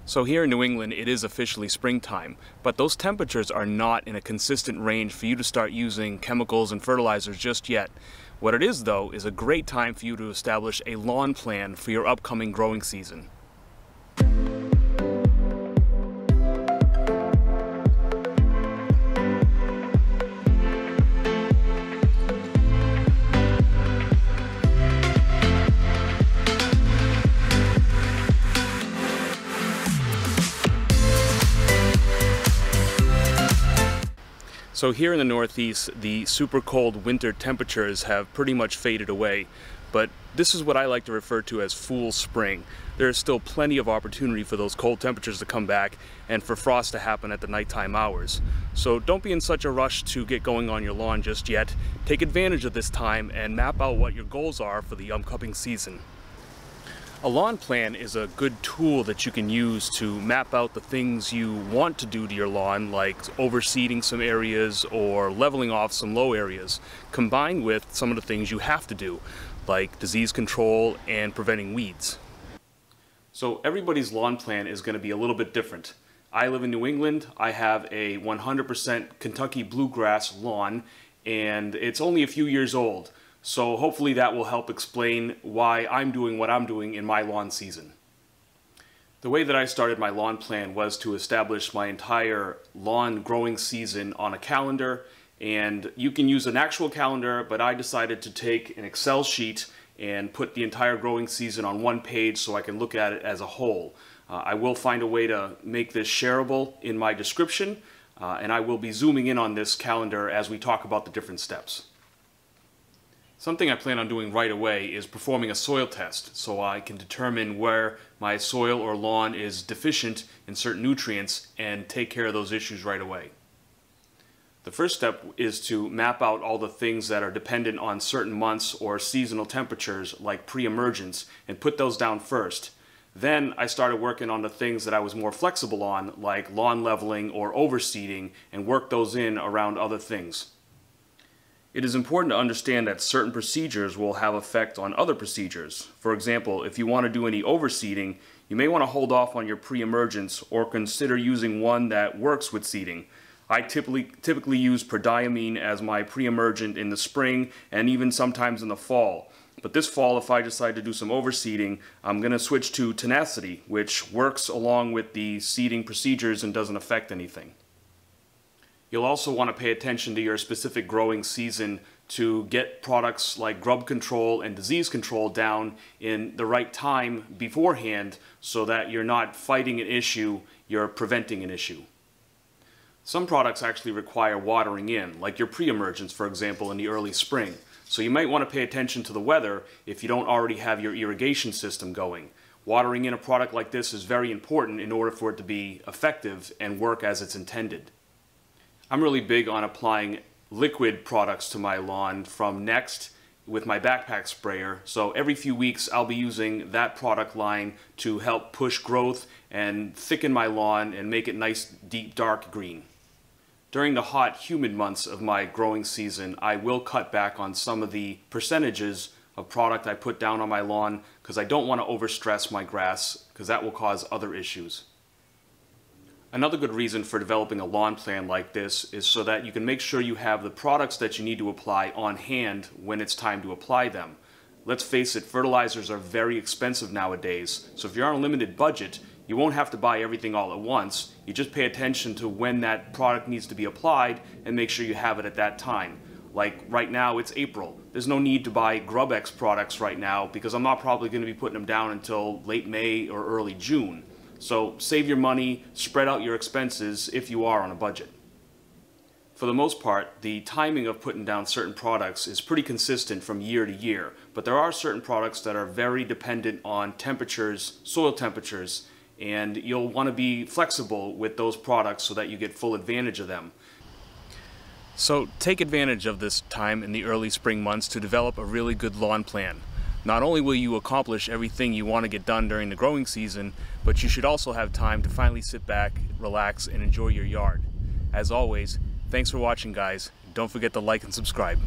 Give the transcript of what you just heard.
So here in New England, it is officially springtime, but those temperatures are not in a consistent range for you to start using chemicals and fertilizers just yet. What it is, though, is a great time for you to establish a lawn plan for your upcoming growing season. So here in the Northeast, the super cold winter temperatures have pretty much faded away, but this is what I like to refer to as fool spring. There is still plenty of opportunity for those cold temperatures to come back and for frost to happen at the nighttime hours. So don't be in such a rush to get going on your lawn just yet. Take advantage of this time and map out what your goals are for the upcoming season. A lawn plan is a good tool that you can use to map out the things you want to do to your lawn, like overseeding some areas or leveling off some low areas, combined with some of the things you have to do, like disease control and preventing weeds. So everybody's lawn plan is going to be a little bit different. I live in New England. I have a 100% Kentucky bluegrass lawn, and it's only a few years old. So hopefully that will help explain why I'm doing what I'm doing in my lawn season. The way that I started my lawn plan was to establish my entire lawn growing season on a calendar, and you can use an actual calendar, but I decided to take an Excel sheet and put the entire growing season on one page so I can look at it as a whole. I will find a way to make this shareable in my description, and I will be zooming in on this calendar as we talk about the different steps. Something I plan on doing right away is performing a soil test so I can determine where my soil or lawn is deficient in certain nutrients and take care of those issues right away. The first step is to map out all the things that are dependent on certain months or seasonal temperatures like pre-emergence and put those down first. Then I started working on the things that I was more flexible on, like lawn leveling or overseeding, and work those in around other things. It is important to understand that certain procedures will have effect on other procedures. For example, if you want to do any overseeding, you may want to hold off on your pre-emergence or consider using one that works with seeding. I typically use prodiamine as my pre-emergent in the spring and even sometimes in the fall. But this fall, if I decide to do some overseeding, I'm going to switch to tenacity, which works along with the seeding procedures and doesn't affect anything. You'll also want to pay attention to your specific growing season to get products like grub control and disease control down in the right time beforehand so that you're not fighting an issue, you're preventing an issue. Some products actually require watering in, like your pre-emergence, for example, in the early spring. So you might want to pay attention to the weather if you don't already have your irrigation system going. Watering in a product like this is very important in order for it to be effective and work as it's intended. I'm really big on applying liquid products to my lawn from Next with my backpack sprayer. So every few weeks I'll be using that product line to help push growth and thicken my lawn and make it nice, deep, dark green. During the hot, humid months of my growing season, I will cut back on some of the percentages of product I put down on my lawn because I don't want to overstress my grass because that will cause other issues. Another good reason for developing a lawn plan like this is so that you can make sure you have the products that you need to apply on hand when it's time to apply them. Let's face it, fertilizers are very expensive nowadays, so if you're on a limited budget, you won't have to buy everything all at once. You just pay attention to when that product needs to be applied and make sure you have it at that time. Like right now, it's April. There's no need to buy GrubX products right now because I'm not probably going to be putting them down until late May or early June. So save your money, spread out your expenses if you are on a budget. For the most part, the timing of putting down certain products is pretty consistent from year to year, but there are certain products that are very dependent on temperatures, soil temperatures, and you'll want to be flexible with those products so that you get full advantage of them. So take advantage of this time in the early spring months to develop a really good lawn plan. Not only will you accomplish everything you want to get done during the growing season, but you should also have time to finally sit back, relax, and enjoy your yard. As always, thanks for watching, guys. Don't forget to like and subscribe.